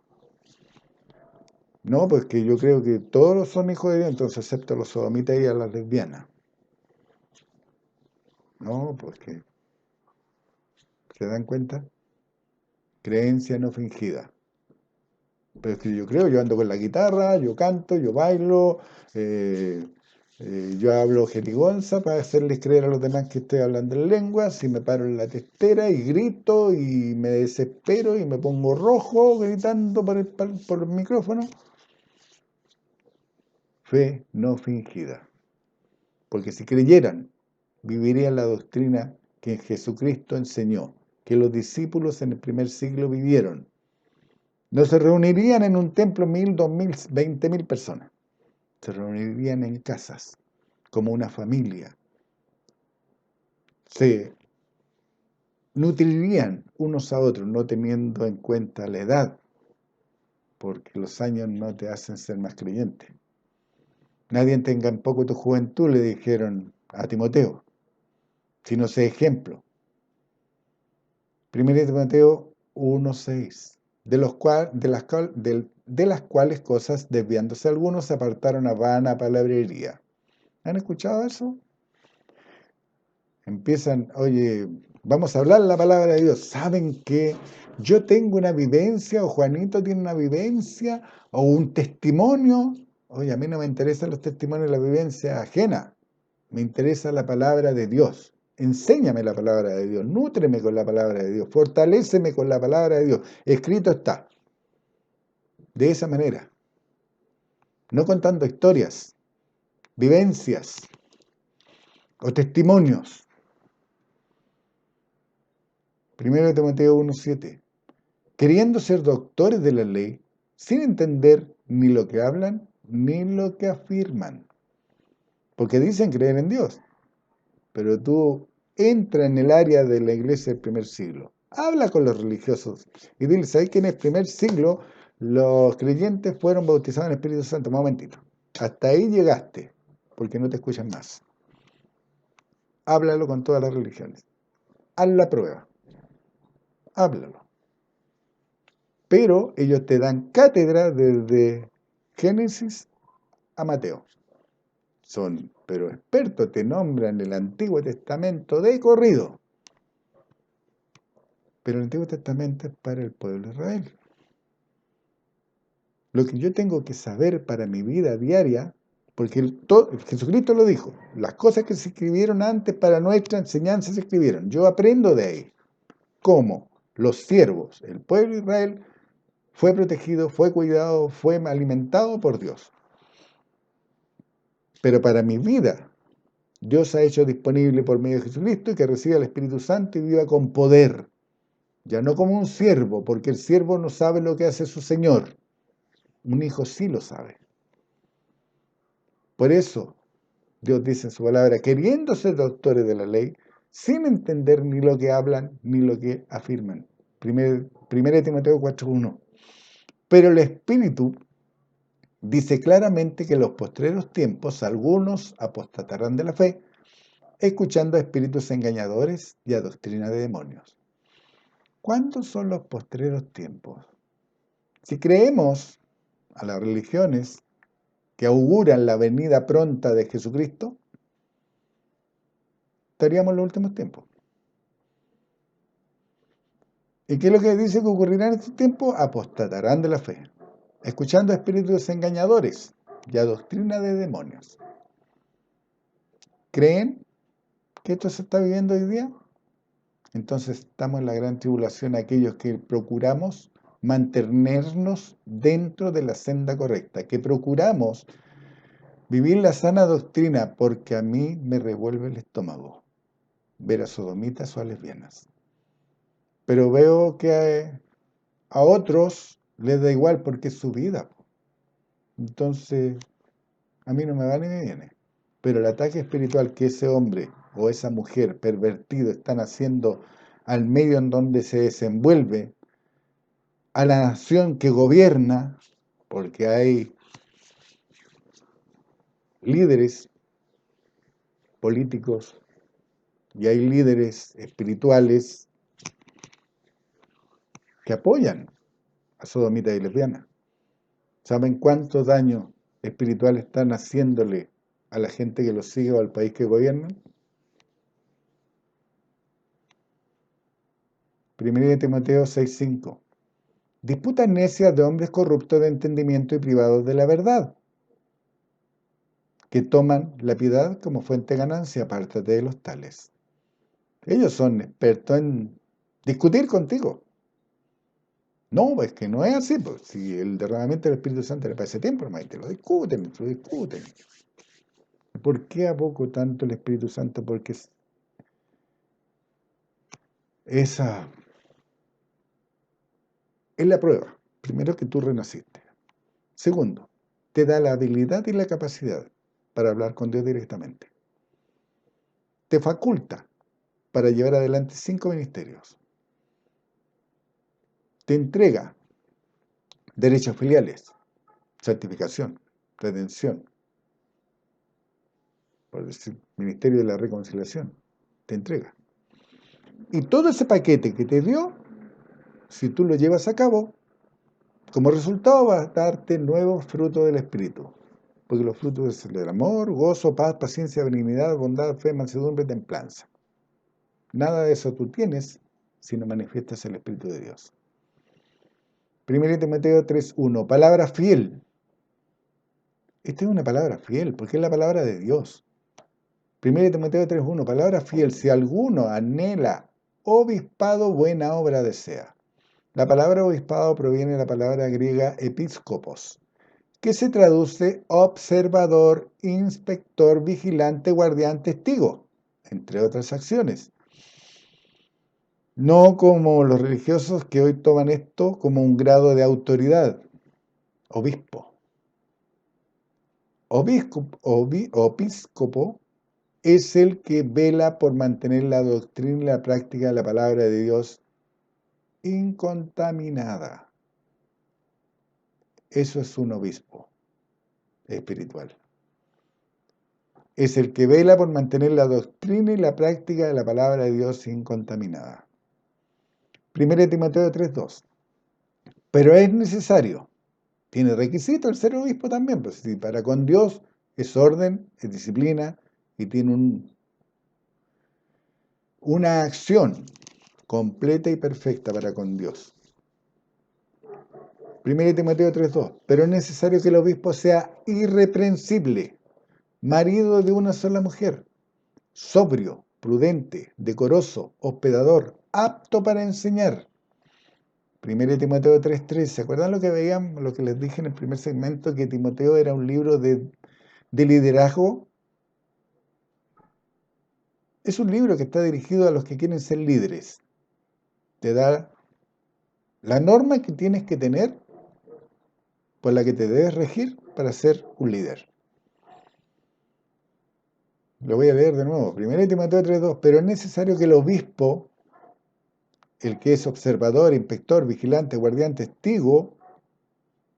No, pues que yo creo que todos son hijos de Dios, entonces excepto a los sodomitas y a las lesbianas. No, pues que, ¿se dan cuenta? Creencia no fingida. Pero es que yo creo, yo ando con la guitarra, yo canto, yo bailo, yo hablo jerigonza para hacerles creer a los demás que estoy hablando en lengua, si me paro en la testera y grito y me desespero y me pongo rojo gritando por el micrófono. Fe no fingida. Porque si creyeran, vivirían la doctrina que Jesucristo enseñó, que los discípulos en el primer siglo vivieron. No se reunirían en un templo 1.000, 2.000, 20.000 personas. Se reunirían en casas, como una familia. Se nutrirían unos a otros, no teniendo en cuenta la edad, porque los años no te hacen ser más creyente. Nadie tenga en poco tu juventud, le dijeron a Timoteo, sino sé ejemplo. 1 Timoteo 1:6, de las cuales cosas, desviándose algunos, se apartaron a vana palabrería. ¿Han escuchado eso? Empiezan, oye, vamos a hablar la palabra de Dios. ¿Saben que yo tengo una vivencia, o Juanito tiene una vivencia, o un testimonio? Oye, a mí no me interesan los testimonios de la vivencia ajena. Me interesa la palabra de Dios. Enséñame la palabra de Dios, nútreme con la palabra de Dios, fortaléceme con la palabra de Dios. Escrito está. De esa manera. No contando historias, vivencias o testimonios. 1 Timoteo 1:7. Queriendo ser doctores de la ley, sin entender ni lo que hablan ni lo que afirman. Porque dicen creer en Dios. Pero tú entra en el área de la iglesia del primer siglo. Habla con los religiosos y dile, ¿sabes que en el primer siglo los creyentes fueron bautizados en el Espíritu Santo. Un momentito. Hasta ahí llegaste, porque no te escuchan más. Háblalo con todas las religiones. Haz la prueba. Háblalo. Pero ellos te dan cátedra desde Génesis a Mateo. Son, pero expertos, te nombran el Antiguo Testamento de corrido. Pero el Antiguo Testamento es para el pueblo de Israel. Lo que yo tengo que saber para mi vida diaria, porque Jesucristo lo dijo, las cosas que se escribieron antes para nuestra enseñanza se escribieron. Yo aprendo de ahí. ¿Cómo? Los siervos, el pueblo de Israel, fue protegido, fue cuidado, fue alimentado por Dios. Pero para mi vida, Dios ha hecho disponible por medio de Jesucristo y que reciba el Espíritu Santo y viva con poder. Ya no como un siervo, porque el siervo no sabe lo que hace su Señor. Un hijo sí lo sabe. Por eso, Dios dice en su palabra, queriendo ser doctores de la ley, sin entender ni lo que hablan ni lo que afirman. 1 Timoteo 4:1. Pero el Espíritu dice claramente que en los postreros tiempos algunos apostatarán de la fe, escuchando a espíritus engañadores y a doctrina de demonios. ¿Cuándo son los postreros tiempos? Si creemos a las religiones que auguran la venida pronta de Jesucristo, estaríamos en los últimos tiempos. ¿Y qué es lo que dice que ocurrirá en estos tiempos? Apostatarán de la fe, escuchando a espíritus engañadores y a doctrina de demonios. ¿Creen que esto se está viviendo hoy día? Entonces estamos en la gran tribulación aquellos que procuramos mantenernos dentro de la senda correcta, que procuramos vivir la sana doctrina, porque a mí me revuelve el estómago ver a sodomitas o a lesbianas. Pero veo que a otros les da igual porque es su vida. Entonces, a mí no me va ni me viene. Pero el ataque espiritual que ese hombre o esa mujer pervertido están haciendo al medio en donde se desenvuelve, a la nación que gobierna, porque hay líderes políticos y hay líderes espirituales que apoyan a sodomitas y lesbianas. ¿Saben cuánto daño espiritual están haciéndole a la gente que los sigue o al país que gobiernan? 1 Timoteo 6:5. Disputas necias de hombres corruptos de entendimiento y privados de la verdad, que toman la piedad como fuente de ganancia. Apártate de los tales. Ellos son expertos en discutir contigo. No, es que no es así, pues, si el derramamiento del Espíritu Santo le parece tiempo, hermano, te lo discuten, lo discuten. ¿Por qué aboco tanto el Espíritu Santo? Porque esa es la prueba. Primero, que tú renaciste. Segundo, te da la habilidad y la capacidad para hablar con Dios directamente. Te faculta para llevar adelante 5 ministerios. Te entrega derechos filiales, santificación, redención, por decir, ministerio de la reconciliación. Te entrega. Y todo ese paquete que te dio, si tú lo llevas a cabo, como resultado va a darte nuevos frutos del Espíritu. Porque los frutos son el amor, gozo, paz, paciencia, benignidad, bondad, fe, mansedumbre, templanza. Nada de eso tú tienes si no manifiestas el Espíritu de Dios. 1 Timoteo 3:1, palabra fiel. Esta es una palabra fiel, porque es la palabra de Dios. 1 Timoteo 3:1, palabra fiel. Si alguno anhela obispado, buena obra desea. La palabra obispado proviene de la palabra griega episkopos, que se traduce observador, inspector, vigilante, guardián, testigo, entre otras acciones. No como los religiosos que hoy toman esto como un grado de autoridad. Obispo. Episcopo es el que vela por mantener la doctrina y la práctica de la palabra de Dios incontaminada. Eso es un obispo espiritual. Es el que vela por mantener la doctrina y la práctica de la palabra de Dios incontaminada. 1 Timoteo 3:2. Pero es necesario, tiene requisito el ser obispo también, pues si para con Dios es orden, es disciplina y tiene una acción completa y perfecta para con Dios. 1 Timoteo 3:2. Pero es necesario que el obispo sea irreprensible, marido de una sola mujer, sobrio, prudente, decoroso, hospedador, apto para enseñar. 1 Timoteo 3:3. ¿Se acuerdan lo que veían, lo que les dije en el primer segmento, que Timoteo era un libro de liderazgo? Es un libro que está dirigido a los que quieren ser líderes. Te da la norma que tienes que tener, por la que te debes regir para ser un líder. Lo voy a leer de nuevo. 1 Timoteo 3:2. Pero es necesario que el obispo, el que es observador, inspector, vigilante, guardián, testigo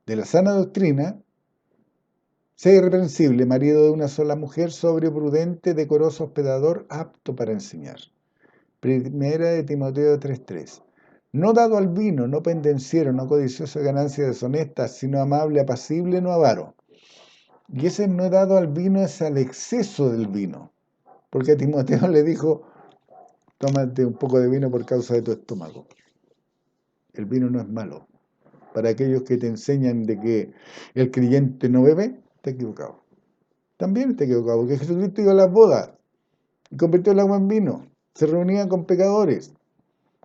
de la sana doctrina, sea irreprensible, marido de una sola mujer, sobrio, prudente, decoroso, hospedador, apto para enseñar. 1 Timoteo 3:3. No dado al vino, no pendenciero, no codicioso de ganancias deshonestas, sino amable, apacible, no avaro. Y ese no dado al vino es al exceso del vino. Porque a Timoteo le dijo, tómate un poco de vino por causa de tu estómago. El vino no es malo. Para aquellos que te enseñan de que el creyente no bebe, está equivocado. También está equivocado, porque Jesucristo iba a las bodas y convirtió el agua en vino. Se reunía con pecadores.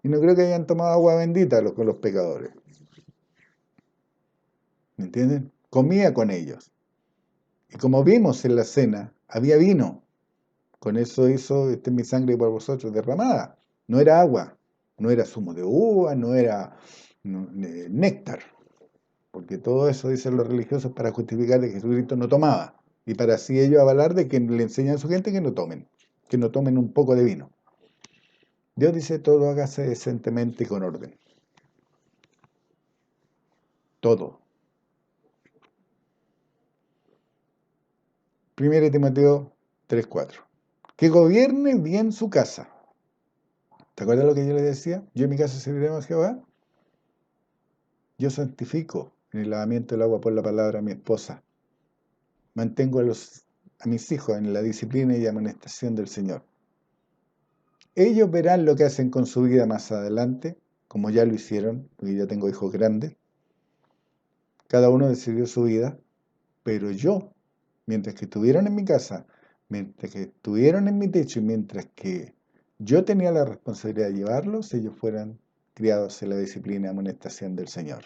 Y no creo que hayan tomado agua bendita con los pecadores. ¿Me entienden? Comía con ellos. Y como vimos en la cena, había vino. Con eso hizo, esta es mi sangre por vosotros derramada. No era agua, no era zumo de uva, no era néctar. Porque todo eso dicen los religiosos para justificar de que Jesucristo no tomaba. Y para así ellos avalar de que le enseñan a su gente que no tomen un poco de vino. Dios dice todo hágase decentemente y con orden. Todo. 1 Timoteo 3:4. Que gobierne bien su casa. ¿Te acuerdas lo que yo les decía? Yo en mi casa serviremos a Jehová. Yo santifico en el lavamiento del agua por la palabra a mi esposa. Mantengo a mis hijos en la disciplina y amonestación del Señor. Ellos verán lo que hacen con su vida más adelante, como ya lo hicieron, porque ya tengo hijos grandes. Cada uno decidió su vida, pero yo, mientras que estuvieron en mi casa, mientras que estuvieron en mi techo y mientras que yo tenía la responsabilidad de llevarlos, ellos fueran criados en la disciplina y amonestación del Señor.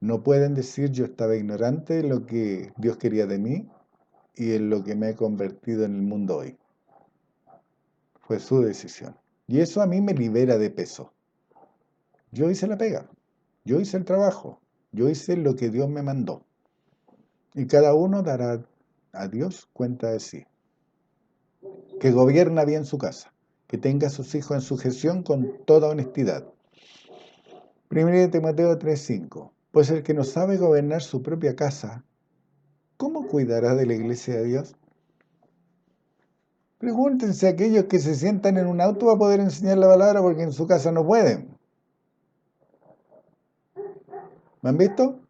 No pueden decir yo estaba ignorante de lo que Dios quería de mí y en lo que me he convertido en el mundo hoy. Fue su decisión. Y eso a mí me libera de peso. Yo hice la pega, yo hice el trabajo, yo hice lo que Dios me mandó. Y cada uno dará a Dios cuenta de sí. Que gobierna bien su casa, que tenga a sus hijos en sujeción con toda honestidad. 1 Timoteo 3:5. Pues el que no sabe gobernar su propia casa, ¿cómo cuidará de la iglesia de Dios? Pregúntense a aquellos que se sientan en un auto a poder enseñar la palabra porque en su casa no pueden. ¿Me han visto?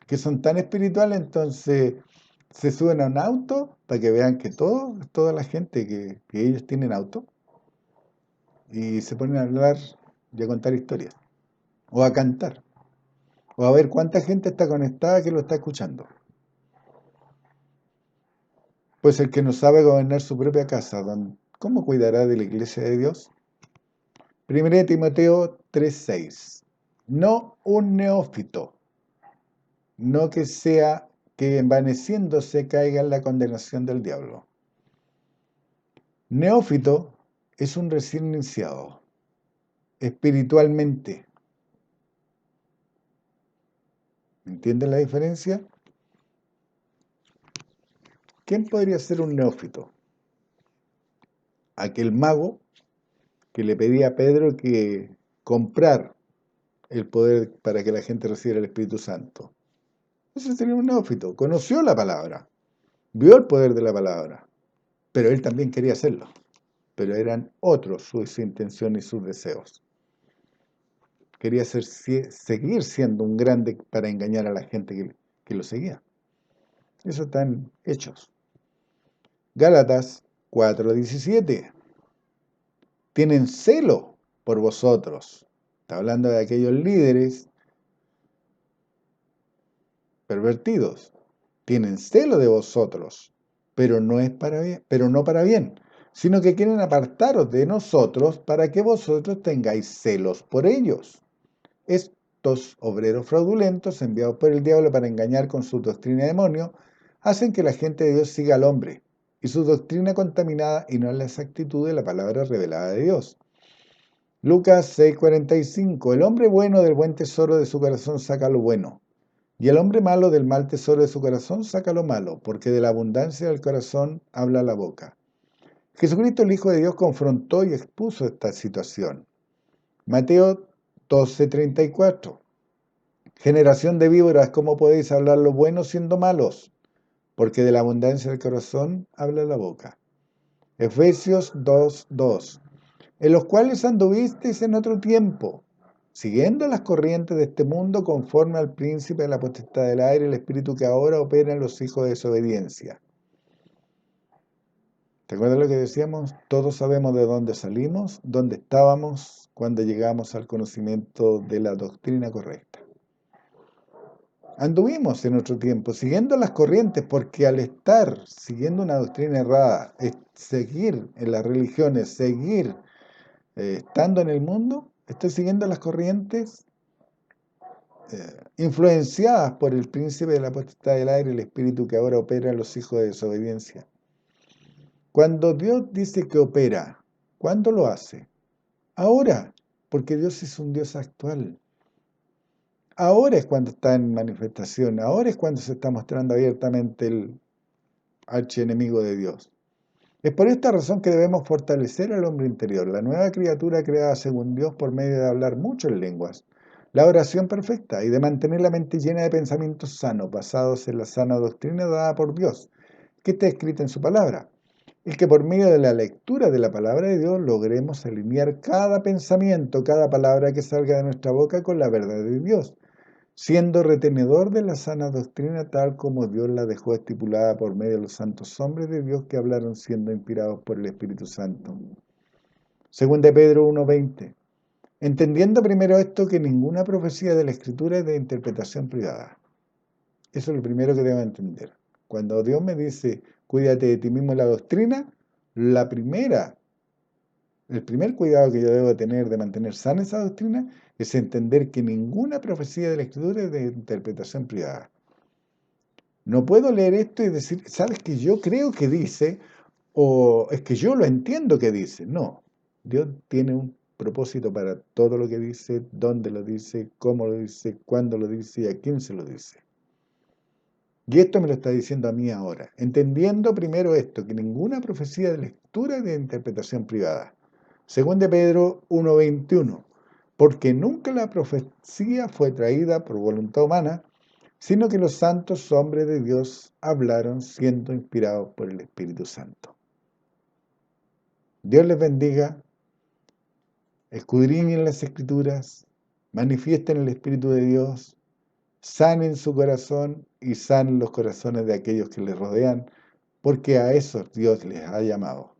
Que son tan espirituales, entonces se suben a un auto para que vean que toda la gente que ellos tienen auto y se ponen a hablar y a contar historias o a cantar o a ver cuánta gente está conectada que lo está escuchando. Pues el que no sabe gobernar su propia casa, ¿cómo cuidará de la iglesia de Dios? 1 Timoteo 3:6. No un neófito, no que sea que envaneciéndose caiga en la condenación del diablo. Neófito es un recién iniciado, espiritualmente. ¿Entienden la diferencia? ¿Quién podría ser un neófito? Aquel mago que le pedía a Pedro que comprar el poder para que la gente reciba el Espíritu Santo. Ese sería un neófito. Conoció la palabra, vio el poder de la palabra, pero él también quería hacerlo. Pero eran otros sus intenciones y sus deseos. Quería seguir siendo un grande para engañar a la gente que lo seguía. Eso está en Hechos. Gálatas 4:17. Tienen celo por vosotros. Está hablando de aquellos líderes pervertidos. Tienen celo de vosotros, pero no es para bien, pero no para bien, sino que quieren apartaros de nosotros para que vosotros tengáis celos por ellos. Estos obreros fraudulentos, enviados por el diablo para engañar con su doctrina de demonio, hacen que la gente de Dios siga al hombre y su doctrina contaminada y no la exactitud de la palabra revelada de Dios. Lucas 6:45. El hombre bueno del buen tesoro de su corazón saca lo bueno, y el hombre malo del mal tesoro de su corazón saca lo malo, porque de la abundancia del corazón habla la boca. Jesucristo, el Hijo de Dios, confrontó y expuso esta situación. Mateo 12:34. Generación de víboras, ¿cómo podéis hablar lo bueno siendo malos? Porque de la abundancia del corazón habla la boca. Efesios 2:2. En los cuales anduvisteis en otro tiempo, siguiendo las corrientes de este mundo conforme al príncipe de la potestad del aire, el espíritu que ahora opera en los hijos de desobediencia. ¿Te acuerdas lo que decíamos? Todos sabemos de dónde salimos, dónde estábamos cuando llegamos al conocimiento de la doctrina correcta. Anduvimos en otro tiempo siguiendo las corrientes, porque al estar siguiendo una doctrina errada, es seguir en las religiones, seguir estando en el mundo, estoy siguiendo las corrientes influenciadas por el príncipe de la potestad del aire, el espíritu que ahora opera en los hijos de desobediencia. Cuando Dios dice que opera, ¿cuándo lo hace? Ahora, porque Dios es un Dios actual. Ahora es cuando está en manifestación, ahora es cuando se está mostrando abiertamente el archienemigo de Dios. Es por esta razón que debemos fortalecer al hombre interior, la nueva criatura creada según Dios por medio de hablar muchas lenguas, la oración perfecta y de mantener la mente llena de pensamientos sanos, basados en la sana doctrina dada por Dios, que está escrita en su palabra. El que por medio de la lectura de la palabra de Dios logremos alinear cada pensamiento, cada palabra que salga de nuestra boca con la verdad de Dios, siendo retenedor de la sana doctrina tal como Dios la dejó estipulada por medio de los santos hombres de Dios que hablaron siendo inspirados por el Espíritu Santo. Según de Pedro 1:20. Entendiendo primero esto, que ninguna profecía de la Escritura es de interpretación privada. Eso es lo primero que debo entender. Cuando Dios me dice, cuídate de ti mismo en la doctrina, el primer cuidado que yo debo tener de mantener sana esa doctrina es entender que ninguna profecía de la Escritura es de interpretación privada. No puedo leer esto y decir, ¿sabes que yo creo que dice? O es que yo lo entiendo que dice. No, Dios tiene un propósito para todo lo que dice, dónde lo dice, cómo lo dice, cuándo lo dice y a quién se lo dice. Y esto me lo está diciendo a mí ahora, entendiendo primero esto, que ninguna profecía de lectura es de interpretación privada. Según de Pedro 1:21, porque nunca la profecía fue traída por voluntad humana, sino que los santos hombres de Dios hablaron siendo inspirados por el Espíritu Santo. Dios les bendiga, escudriñen las Escrituras, manifiesten el Espíritu de Dios, sanen su corazón y sanen los corazones de aquellos que les rodean, porque a esos Dios les ha llamado.